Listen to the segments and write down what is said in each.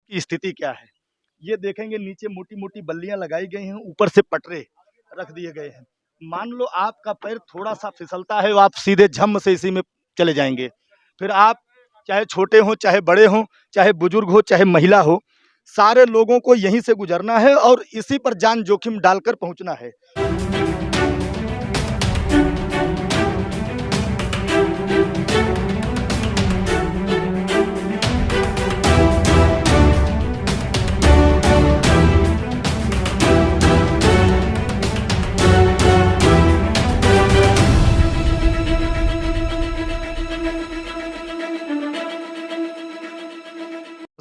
की स्थिति क्या है। ये देखेंगे नीचे मोटी-मोटी बल्लियाँ लगाई गई हैं, ऊपर से पटरे रख दिए गए हैं। मान लो आपका पैर थोड़ा-सा फिसलता है, आप सीधे झम से इसी में चले जाएँगे। फिर आप चाहे छोटे हों, चाहे बड़े हों, चाहे बुजुर्ग हो, चाहे महिला हो, सारे लोगों को यहीं से गुज़रना है और इसी पर जान जोखिम डालकर पहुँचना है।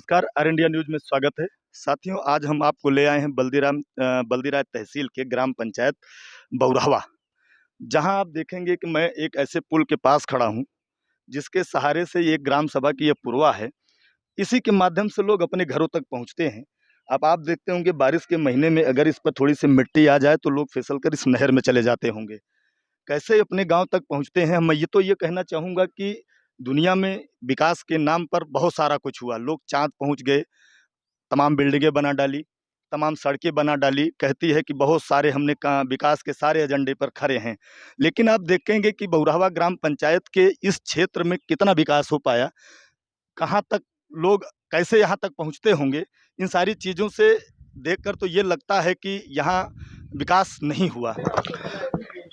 नमस्कार, आर इंडिया न्यूज़ में स्वागत है। साथियों, आज हम आपको ले आए हैं बल्दीराय तहसील के ग्राम पंचायत बौराहवा, जहां आप देखेंगे कि मैं एक ऐसे पुल के पास खड़ा हूं, जिसके सहारे से ये ग्राम सभा की ये पुरवा है। इसी के माध्यम से लोग अपने घरों तक पहुंचते हैं। अब आप देखते होंगे बारिश के महीने में अगर इस पर थोड़ी-सी मिट्टी आ जाए तो लोग फिसलकर इस नहर में चले जाते होंगे। कैसे अपने गाँव तक पहुँचते हैं? मैं ये कहना चाहूँगा कि दुनिया में विकास के नाम पर बहुत सारा कुछ हुआ। लोग चाँद पहुँच गए, तमाम बिल्डिंगें बना डाली, तमाम सड़कें बना डाली, कहती है कि बहुत सारे हमने का विकास के सारे एजेंडे पर खरे हैं। लेकिन आप देखेंगे कि बौराहवा ग्राम पंचायत के इस क्षेत्र में कितना विकास हो पाया, कहाँ तक लोग कैसे यहाँ तक पहुँचते होंगे, इन सारी चीज़ों से देखकर तो ये लगता है कि यहाँ विकास नहीं हुआ।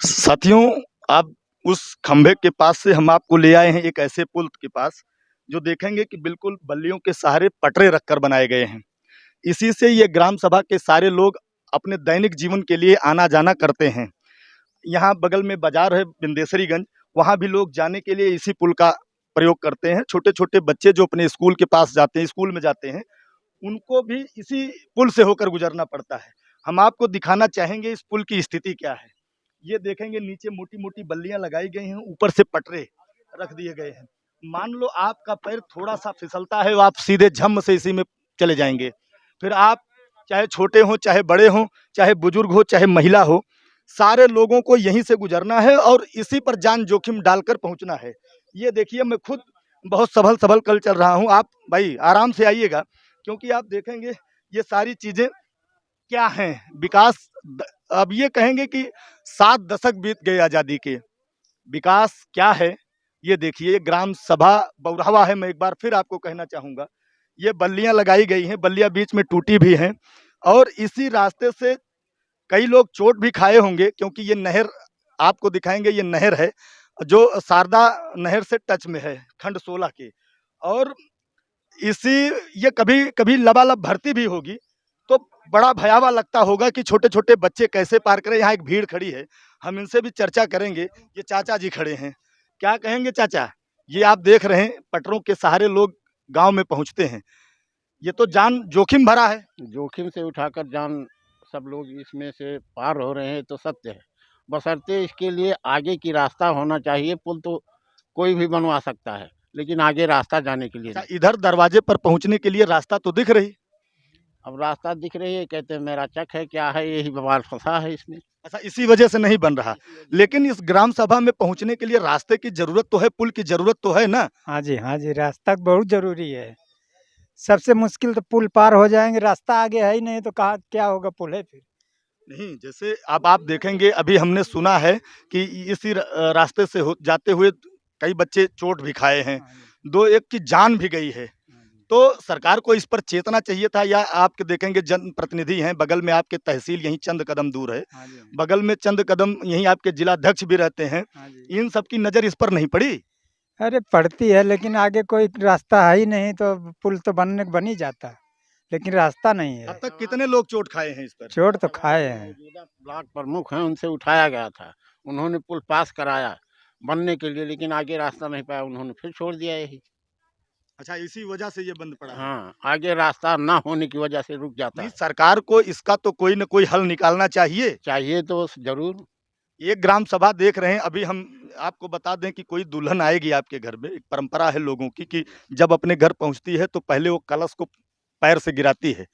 साथियों, आप उस खंभे के पास से हम आपको ले आए हैं एक ऐसे पुल के पास, जो देखेंगे कि बिल्कुल बल्लियों के सहारे पटरे रखकर बनाए गए हैं। इसी से ये ग्राम सभा के सारे लोग अपने दैनिक जीवन के लिए आना-जाना करते हैं। यहाँ बगल में बाज़ार है बिंदेसरीगंज, वहाँ भी लोग जाने के लिए इसी पुल का प्रयोग करते हैं। छोटे-छोटे बच्चे जो अपने स्कूल के पास जाते हैं, स्कूल में जाते हैं, उनको भी इसी पुल से होकर गुज़रना पड़ता है। हम आपको दिखाना चाहेंगे इस पुल की स्थिति क्या है। ये देखेंगे नीचे मोटी-मोटी बल्लियाँ लगाई गई हैं, ऊपर से पटरे रख दिए गए हैं। मान लो आपका पैर थोड़ा-सा फिसलता है, आप सीधे झम से इसी में चले जाएँगे। फिर आप चाहे छोटे हों, चाहे बड़े हों, चाहे बुजुर्ग हो, चाहे महिला हो, सारे लोगों को यहीं से गुज़रना है और इसी पर जान जोखिम डालकर पहुँचना है। ये देखिए, मैं खुद बहुत संभल-संभल कर चल रहा हूँ। आप भाई आराम से आइएगा, क्योंकि आप देखेंगे ये सारी चीज़ें क्या हैं, विकास अब ये कहेंगे कि 7 दशक बीत गए आज़ादी के, विकास क्या है? ये देखिए, ये ग्राम सभा बौराहवा है। मैं एक बार फिर आपको कहना चाहूँगा, ये बल्लियाँ लगाई गई हैं, बल्लियाँ बीच में टूटी भी हैं और इसी रास्ते से कई लोग चोट भी खाए होंगे, क्योंकि ये नहर आपको दिखाएँगे, ये नहर है, जो शारदा नहर से टच में है, खंड 16 के। और ये कभी-कभी लबालब भरती भी होगी, तो बड़ा भयावह लगता होगा कि छोटे-छोटे बच्चे कैसे पार करें। यहाँ एक भीड़ खड़ी है, हम इनसे भी चर्चा करेंगे। ये चाचा जी खड़े हैं, क्या कहेंगे चाचा? ये आप देख रहे हैं, पटरों के सहारे लोग गाँव में पहुँचते हैं। ये तो जान जोखिम भरा है। जोखिम से उठाकर जान सब लोग इसमें से पार हो रहे हैं तो सत्य है। बशर्ते इसके लिए आगे की रास्ता होना चाहिए। पुल तो कोई भी बनवा सकता है, लेकिन आगे रास्ता जाने के लिए अच्छा, नहीं। इधर दरवाजे पर पहुँचने के लिए रास्ता तो दिख रही। अब रास्ता दिख रही है, कहते हैं मेरा चक है, क्या है, यही बवाल फंसा है इसमें। अच्छा, इसी वजह से नहीं बन रहा। लेकिन इस ग्राम सभा में पहुँचने के लिए रास्ते की ज़रूरत तो है, पुल की ज़रूरत तो है ना? हाँ जी, रास्ता बहुत ज़रूरी है। सबसे मुश्किल तो पुल पार हो जाएँगे, रास्ता आगे है ही नहीं तो कहाँ क्या होगा, पुल है फिर। नहीं, जैसे अब आप देखेंगे, अभी हमने सुना है कि इसी रास्ते से हो जाते हुए कई बच्चे चोट भी खाए हैं, हाँ जी, 2-1 की जान भी गई है। हाँ जी। तो सरकार को इस पर चेतना चाहिए था, या आप देखेंगे जनप्रतिनिधि हैं, बगल में आपके तहसील यहीं चंद कदम दूर है, हाँ जी, बगल में चंद कदम यहीं आपके जिलाध्यक्ष भी रहते हैं, हाँ जी। इन सब की नज़र इस पर नहीं पड़ी? अरे पड़ती है, लेकिन आगे कोई रास्ता है ही नहीं तो पुल तो बन ही जाता, लेकिन रास्ता नहीं अब है। तक कितने लोग चोट खाए हैं इस पर? चोट तो खाए हैं। मौजूदा ब्लॉक प्रमुख हैं, उनसे उठाया गया था। उन्होंने पुल पास कराया बनने के लिए, लेकिन आगे रास्ता नहीं पाया, उन्होंने फिर छोड़ दिया यही। अच्छा, इसी वजह से ये बंद पड़ा है। हाँ, आगे रास्ता ना होने की वजह से रुक जाता नहीं, है। सरकार को इसका तो कोई न कोई हल निकालना चाहिए। चाहिए तो ज़रूर। एक ग्राम सभा देख रहे हैं, अभी हम आपको बता दें कि कोई दुल्हन आएगी आपके घर में। एक परंपरा है लोगों की कि जब अपने घर पहुंचती है तो पहले वो कलश को पैर से गिराती है,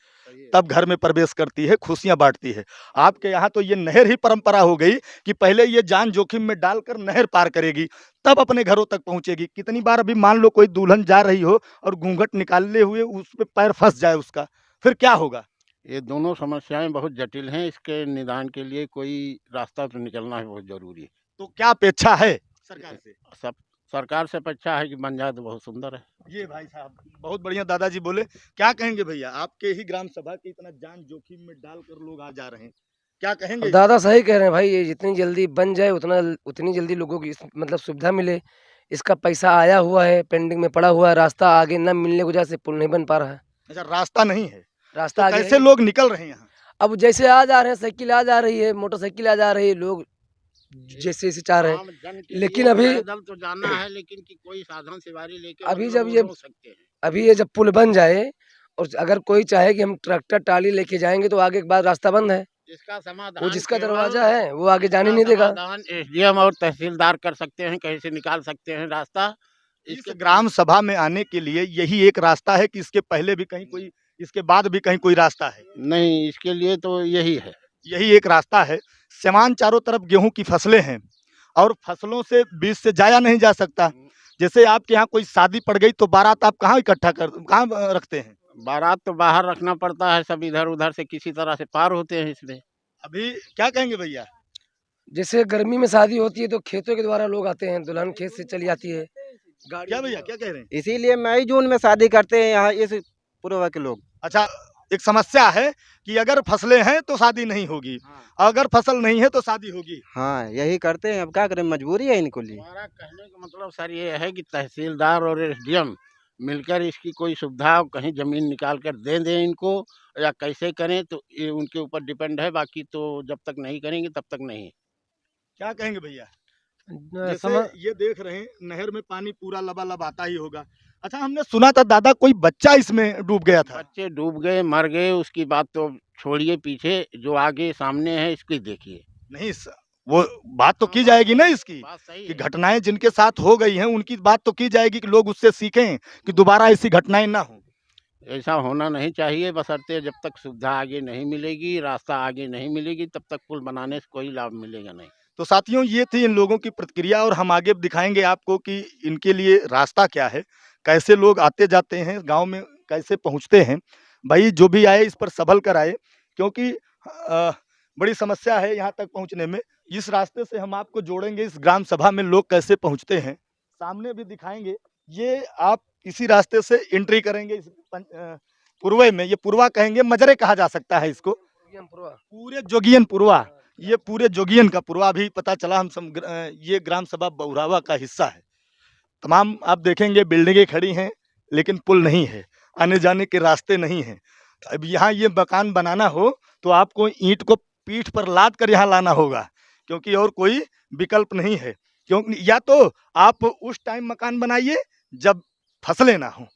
तब घर में प्रवेश करती है, खुशियां बांटती है। आपके यहाँ तो ये नहर ही परंपरा हो गई कि पहले ये जान जोखिम में डालकर नहर पार करेगी, तब अपने घरों तक पहुंचेगी। कितनी बार अभी मान लो कोई दुल्हन जा रही हो और घूंघट निकाले हुए उस पे पैर फंस जाए उसका, फिर क्या होगा? ये दोनों समस्याएं बहुत जटिल हैं। इसके निदान के लिए कोई रास्ता तो निकलना ही बहुत ज़रूरी है। तो क्या अपेक्षा है सरकार से? सब सरकार से अपेक्षा है कि बन जाए तो बहुत सुंदर है। ये भाई साहब बहुत बढ़िया दादाजी बोले। क्या कहेंगे भैया, आपके ही ग्राम सभा की इतना जान जोखिम में डालकर लोग आ जा रहे हैं, क्या कहेंगे? दादा सही कह रहे हैं भाई, ये जितनी जल्दी बन जाए उतनी जल्दी लोगों की मतलब सुविधा मिले। इसका पैसा आया हुआ है, पेंडिंग में पड़ा हुआ है, रास्ता आगे न मिलने की वजह से पुल नहीं बन पा रहा है। अच्छा, रास्ता नहीं है तो रास्ता आगे कैसे है। लोग निकल रहे हैं यहाँ? अब जैसे आ जा रहे हैं, साइकिल आ जा रही है, मोटरसाइकिल आ जा रही है, लोग जैसे जैसे चाह रहे हैं। आम जन के लेकिन लिए अभी पैदल तो जाना है, लेकिन कि कोई साधन सवारी लेके अभी मतलब जब वो ये हो सकते हैं। अभी ये जब पुल बन जाए और अगर कोई चाहे कि हम ट्रैक्टर टाली लेके जाएंगे तो आगे के बाद रास्ता बंद है। इसका वो समाधान जिसका केवल दरवाजा है वो आगे जाने इसका नहीं देगा। समाधान एसडीएम और तहसीलदार कर सकते हैं, कहीं से निकाल सकते हैं रास्ता। इस इसके ग्राम सभा में आने के लिए यही एक रास्ता है कि इसके पहले भी कहीं कोई, इसके बाद भी कहीं कोई रास्ता है? नहीं, इसके लिए तो यही है। यही एक रास्ता है। समान चारों तरफ गेहूं की फसलें हैं और फसलों से बीज से जाया नहीं जा सकता। जैसे आपके यहाँ कोई शादी पड़ गई तो बारात आप कहाँ कहाँ रखते हैं? बारात तो बाहर रखना पड़ता है, सब इधर उधर से किसी तरह से पार होते हैं इसमें। अभी क्या कहेंगे भैया? जैसे गर्मी में शादी होती है तो खेतों के द्वारा लोग आते हैं, दुल्हन खेत से चली आती है। क्या भैया क्या कह रहे हैं? इसीलिए मई जून में शादी करते हैं यहाँ इस पूर्व के लोग। अच्छा, एक समस्या है कि अगर फसलें हैं तो शादी नहीं होगी, अगर फसल नहीं है तो शादी होगी। हाँ, यही करते हैं। अब क्या करें, मजबूरी है इनको लिए। हमारा कहने का मतलब सर ये है कि तहसीलदार और एसडीएम मिलकर इसकी कोई सुविधा, कहीं जमीन निकाल कर दे दें इनको, या कैसे करें तो ये उनके ऊपर डिपेंड है। बाकी तो जब तक नहीं करेंगे तब तक नहीं। क्या कहेंगे भैया? जैसे समझ ये देख रहे हैं नहर में पानी पूरा लबालब आता ही होगा। अच्छा, हमने सुना था दादा कोई बच्चा इसमें डूब गया था। बच्चे डूब गए, मर गए, उसकी बात तो छोड़िए, पीछे जो आगे सामने है इसकी देखिए। नहीं वो बात तो की जाएगी ना इसकी, बात सही कि है। घटनाएं जिनके साथ हो गई हैं उनकी बात तो की जाएगी कि लोग उससे सीखें कि दोबारा ऐसी घटनाएं ना हो। ऐसा होना नहीं चाहिए, बशर्ते जब तक सुविधा आगे नहीं मिलेगी, रास्ता आगे नहीं मिलेगी, तब तक पुल बनाने से कोई लाभ मिलेगा नहीं। तो साथियों, ये थी इन लोगों की प्रतिक्रिया और हम आगे दिखाएंगे आपको कि इनके लिए रास्ता क्या है, कैसे लोग आते जाते हैं, गांव में कैसे पहुंचते हैं। भाई जो भी आए इस पर संभल कर आए, क्योंकि बड़ी समस्या है यहाँ तक पहुंचने में। इस रास्ते से हम आपको जोड़ेंगे, इस ग्राम सभा में लोग कैसे पहुंचते हैं सामने भी दिखाएंगे। ये आप इसी रास्ते से एंट्री करेंगे इस पूर्वे में, ये पूर्वा कहेंगे, मजरे कहा जा सकता है इसको, पूरे जोगियन पूर्वा, ये पूरे जोगियन का पूर्वा भी पता चला। ये ग्राम सभा बौरावा का हिस्सा है। तमाम आप देखेंगे बिल्डिंगें खड़ी हैं लेकिन पुल नहीं है, आने जाने के रास्ते नहीं हैं। अब यहाँ ये मकान बनाना हो तो आपको ईंट को पीठ पर लाद कर यहाँ लाना होगा, क्योंकि और कोई विकल्प नहीं है। क्योंकि या तो आप उस टाइम मकान बनाइए जब फसलें ना हो।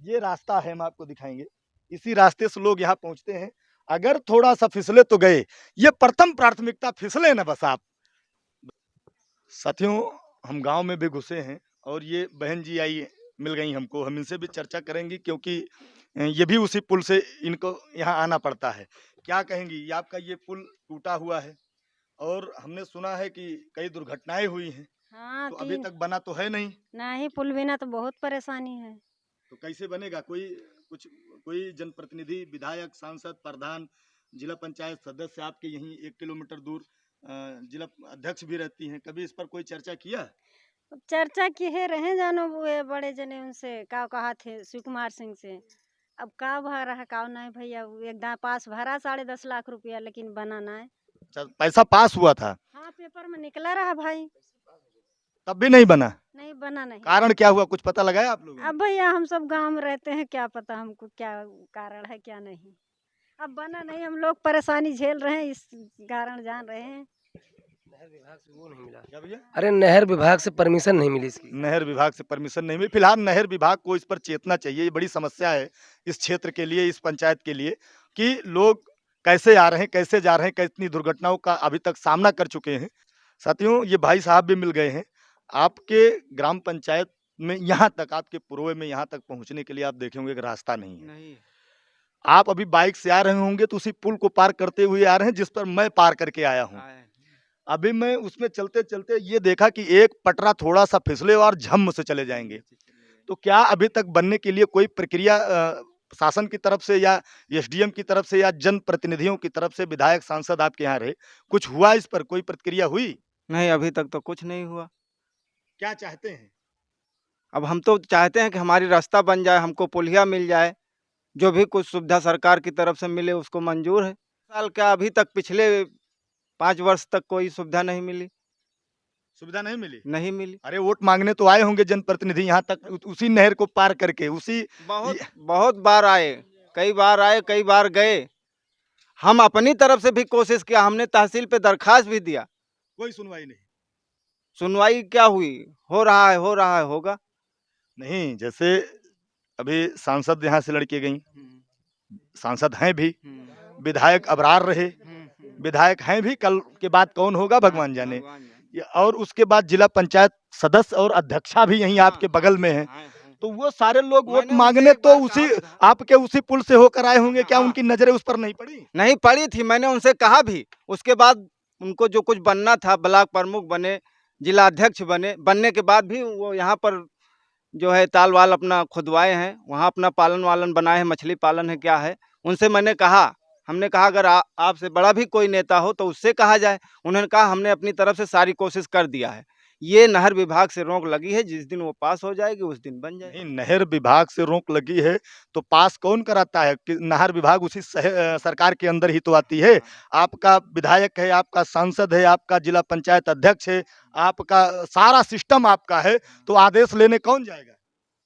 ये रास्ता है, हम आपको दिखाएंगे, इसी रास्ते से लोग यहाँ पहुँचते हैं। अगर थोड़ा सा फिसले तो गए, ये प्रथम प्राथमिकता, फिसले ना बस आप। साथियों, हम गांव में भी घुसे हैं और ये बहन जी आई मिल गई हमको, हम इनसे भी चर्चा करेंगे क्योंकि ये भी उसी पुल से इनको यहाँ आना पड़ता है। क्या कहेंगी? ये आपका ये पुल टूटा हुआ है और हमने सुना है कि कई दुर्घटनाएं हुई हैं, हाँ तो अभी तक बना तो है नहीं, नहीं, पुल बिना तो बहुत परेशानी है। तो कैसे बनेगा? कोई जनप्रतिनिधि, विधायक, सांसद, प्रधान, जिला पंचायत सदस्य आपके यहीं 1 किलोमीटर दूर जिला अध्यक्ष भी रहती हैं, कभी इस पर कोई चर्चा किया? अब चर्चा किए रहे, जानो वो बड़े जने उनसे का कहा थे, शिव कुमार सिंह से। अब का भरा है का नहीं भैया, वो एकदम पास भरा 10.5 लाख रुपया, लेकिन बना ना है। अच्छा, पैसा पास हुआ था हाँ, पेपर में निकला रहा भाई, तब भी नहीं बना? नहीं बना नहीं। कारण क्या हुआ, कुछ पता लगाया आप लोगों ने? अब भैया हम सब गांव में रहते हैं, क्या पता हमको क्या कारण है क्या नहीं। अब बना नहीं, हम लोग परेशानी झेल रहे हैं, इस कारण जान रहे हैं। नहर विभाग से वो नहीं मिला। क्या भैया? अरे नहर विभाग से परमिशन नहीं मिली इसकी। नहर विभाग से परमिशन नहीं मिली। फिलहाल नहर विभाग को इस पर चेतना चाहिए। ये बड़ी समस्या है इस क्षेत्र के लिए, इस पंचायत के लिए, कि लोग कैसे आ रहे हैं, कैसे जा रहे हैं, कितनी दुर्घटनाओं का अभी तक सामना कर चुके हैं। साथियों, ये भाई साहब भी मिल गए हैं। आपके ग्राम पंचायत में यहाँ तक, आपके पूर्व में यहाँ तक पहुँचने के लिए आप देखे होंगे कि रास्ता नहीं है। नहीं, आप अभी बाइक से आ रहे होंगे तो उसी पुल को पार करते हुए आ रहे हैं जिस पर मैं पार करके आया हूँ। अभी मैं उसमें चलते-चलते ये देखा कि एक पटरा थोड़ा-सा फिसले और झम से चले जाएँगे। तो क्या अभी तक बनने के लिए कोई प्रक्रिया शासन की तरफ से या एसडीएम की तरफ से या जनप्रतिनिधियों की तरफ से, विधायक, सांसद आपके यहाँ रहे, कुछ हुआ इस पर, कोई प्रतिक्रिया हुई? नहीं, अभी तक तो कुछ नहीं हुआ। क्या चाहते हैं? अब हम तो चाहते हैं कि हमारी रास्ता बन जाए, हमको पुलिया मिल जाए, जो भी कुछ सुविधा सरकार की तरफ से मिले उसको मंजूर है। साल क्या अभी तक पिछले 5 वर्ष तक कोई सुविधा नहीं मिली, सुविधा नहीं मिली? नहीं मिली। अरे वोट मांगने तो आए होंगे जनप्रतिनिधि यहाँ तक, उसी नहर को पार करके, उसी बहुत बहुत बार आए, कई बार गए। हम अपनी तरफ से भी कोशिश किया, हमने तहसील पे दरखास्त भी दिया, कोई सुनवाई नहीं। सुनवाई क्या हुई? हो रहा है, होगा। नहीं, जैसे अभी सांसद यहाँ से लड़के गईं, सांसद हैं भी, विधायक अबरार रहे, विधायक हैं भी, कल के बाद कौन होगा भगवान जाने। और उसके बाद जिला पंचायत सदस्य और अध्यक्षा भी यहीं आपके बगल में हैं। तो वो सारे लोग वोट मैंने मांगने उनसे एक तो बार उसी कहा था। आपके उसी पुल से होकर आए होंगे, क्या हाँ। उनकी नजरें उस पर नहीं पड़ी? नहीं पड़ी थी, मैंने उनसे कहा भी। उसके बाद उनको जो कुछ बनना था, ब्लॉक प्रमुख बने, जिला अध्यक्ष बने, बनने के बाद भी वो यहाँ पर जो है ताल वाल अपना खुदवाए हैं, वहाँ अपना पालन वालन बनाए हैं, मछली पालन है क्या है। उनसे मैंने कहा, हमने कहा अगर आपसे बड़ा भी कोई नेता हो तो उससे कहा जाए। उन्होंने कहा हमने अपनी तरफ से सारी कोशिश कर दिया है। ये नहर विभाग से रोक लगी है, जिस दिन वो पास हो जाएगी उस दिन बन जाएगी। नहीं, नहर विभाग से रोक लगी है तो पास कौन कराता है? कि नहर विभाग उसी सरकार के अंदर ही तो आती है। आपका विधायक है, आपका सांसद है, आपका जिला पंचायत अध्यक्ष है, आपका सारा सिस्टम आपका है, तो आदेश लेने कौन जाएगा?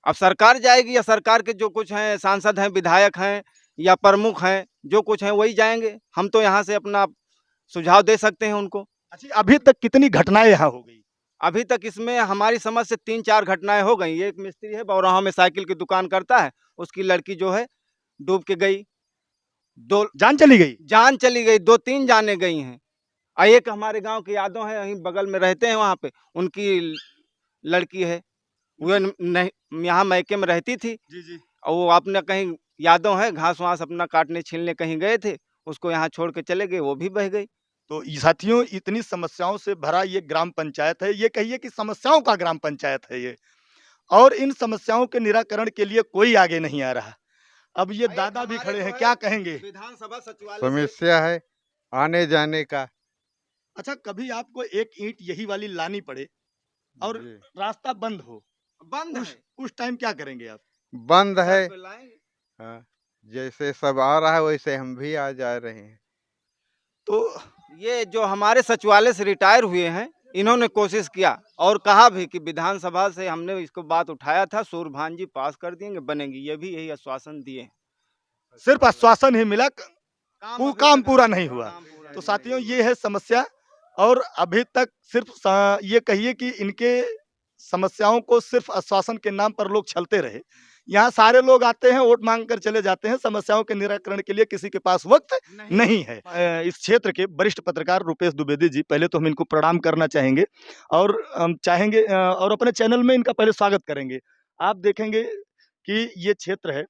अब सरकार जाएगी या सरकार के जो कुछ हैं, सांसद हैं, विधायक हैं या प्रमुख हैं, जो कुछ हैं वही जाएंगे। हम तो यहाँ से अपना सुझाव दे सकते हैं उनको। अच्छा, अभी तक कितनी घटनाएं यहाँ हो गई? अभी तक इसमें हमारी समझ से 3-4 घटनाएं हो गई। एक मिस्त्री है, बौराहा में साइकिल की दुकान करता है, उसकी लड़की जो है डूब के गई, जान चली गई? जान चली गई, 2-3 जाने गई हैं। और एक हमारे गांव के यादव हैं, वहीं बगल में रहते हैं, वहाँ पे उनकी लड़की है, वो नहीं यहाँ मैके में रहती थी, जी जी। और वो अपने कहीं यादव है, घास वास अपना काटने छीलने कहीं गए थे, उसको यहाँ छोड़ के चले गए, वो भी बह गई। तो साथियों, इतनी समस्याओं से भरा ये ग्राम पंचायत है, ये कहिए कि समस्याओं का ग्राम पंचायत है ये, और इन समस्याओं के निराकरण के लिए कोई आगे नहीं आ रहा। अब ये दादा भी खड़े हैं, क्या कहेंगे? विधानसभा सचिवालय समस्या है आने जाने का। अच्छा, कभी आपको एक ईंट यही वाली लानी पड़े और जी। रास्ता बंद हो, बंद उस टाइम क्या करेंगे आप? बंद है। है। हाँ, जैसे सब आ रहा है वैसे हम भी आ जा रहे हैं। तो ये जो हमारे सचिवालय से रिटायर हुए हैं, इन्होंने कोशिश किया और कहा भी कि विधानसभा से हमने इसको बात उठाया था, सूरभान जी पास कर देंगे, बनेगी, ये भी यही आश्वासन दिए हैं। सिर्फ आश्वासन ही मिला, काम पूरा नहीं हुआ। काम पूरा तो नहीं साथियों, ये है समस्या, और अभी तक सिर्फ ये कहिए कि इनके समस्याओं को सिर्फ आश्वासन के नाम पर लोग छलते रहे। यहाँ सारे लोग आते हैं, वोट मांग कर चले जाते हैं, समस्याओं के निराकरण के लिए किसी के पास वक्त नहीं है। इस क्षेत्र के वरिष्ठ पत्रकार रुपेश द्विवेदी जी, पहले तो हम इनको प्रणाम करना चाहेंगे और हम चाहेंगे और अपने चैनल में इनका पहले स्वागत करेंगे। आप देखेंगे कि ये क्षेत्र है,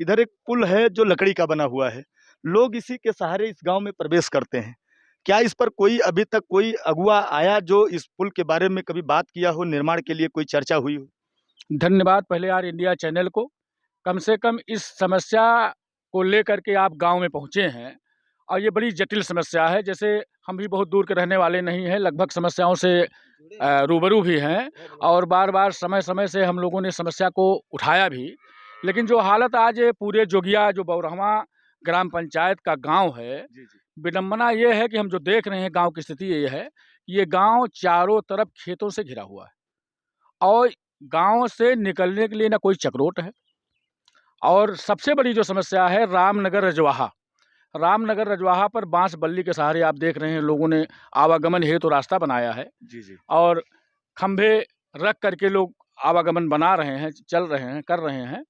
इधर एक पुल है जो लकड़ी का बना हुआ है, लोग इसी के सहारे इस गांव में प्रवेश करते हैं। क्या इस पर कोई अभी तक कोई अगुआ आया जो इस पुल के बारे में कभी बात किया हो, निर्माण के लिए कोई चर्चा हुई हो? धन्यवाद पहले यार इंडिया चैनल को, कम से कम इस समस्या को लेकर के आप गांव में पहुंचे हैं, और ये बड़ी जटिल समस्या है। जैसे हम भी बहुत दूर के रहने वाले नहीं हैं, लगभग समस्याओं से रूबरू भी हैं, और बार बार समय समय से हम लोगों ने समस्या को उठाया भी। लेकिन जो हालत आज पूरे जोगिया जो बौरहवा ग्राम पंचायत का गांव है, विडम्बना ये है कि हम जो देख रहे हैं गांव की स्थिति ये है, ये गांव चारों तरफ खेतों से घिरा हुआ है, और गांव से निकलने के लिए ना कोई चक्रोट है। और सबसे बड़ी जो समस्या है रामनगर रजवाहा पर बांस बल्ली के सहारे आप देख रहे हैं लोगों ने आवागमन हेतु रास्ता बनाया है, जी। और खंभे रख करके लोग आवागमन बना रहे हैं, चल रहे हैं, कर रहे हैं,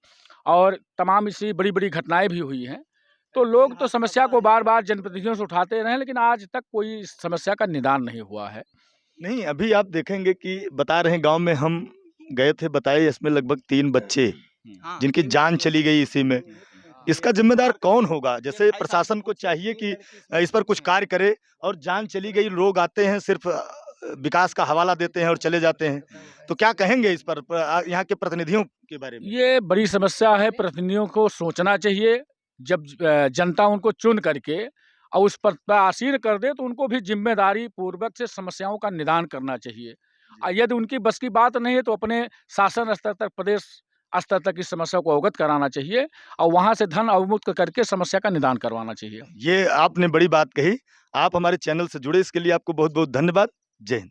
और तमाम इसी बड़ी बड़ी घटनाएं भी हुई हैं। तो लोग तो समस्या को बार बार जनप्रतिनिधियों से उठाते रहे, लेकिन आज तक कोई इस समस्या का निदान नहीं हुआ है। नहीं, अभी आप देखेंगे कि बता रहे हैं गांव में हम गए थे, बताए इसमें लगभग 3 बच्चे जिनकी जान चली गई इसी में। इसका जिम्मेदार कौन होगा? जैसे प्रशासन को चाहिए कि इस पर कुछ कार्य करे, और जान चली गई, लोग आते हैं सिर्फ विकास का हवाला देते हैं और चले जाते हैं। तो क्या कहेंगे इस पर यहाँ के प्रतिनिधियों के बारे में? ये बड़ी समस्या है, प्रतिनिधियों को सोचना चाहिए। जब जनता उनको चुन करके और उस पर आसीन कर दे तो उनको भी जिम्मेदारी पूर्वक से समस्याओं का निदान करना चाहिए। यदि उनकी बस की बात नहीं है तो अपने शासन स्तर तक, प्रदेश स्तर तक इस समस्या को अवगत कराना चाहिए और वहाँ से धन अवमुक्त करके समस्या का निदान करवाना चाहिए। ये आपने बड़ी बात कही। आप हमारे चैनल से जुड़े, इसके लिए आपको बहुत बहुत धन्यवाद। जय हिंद।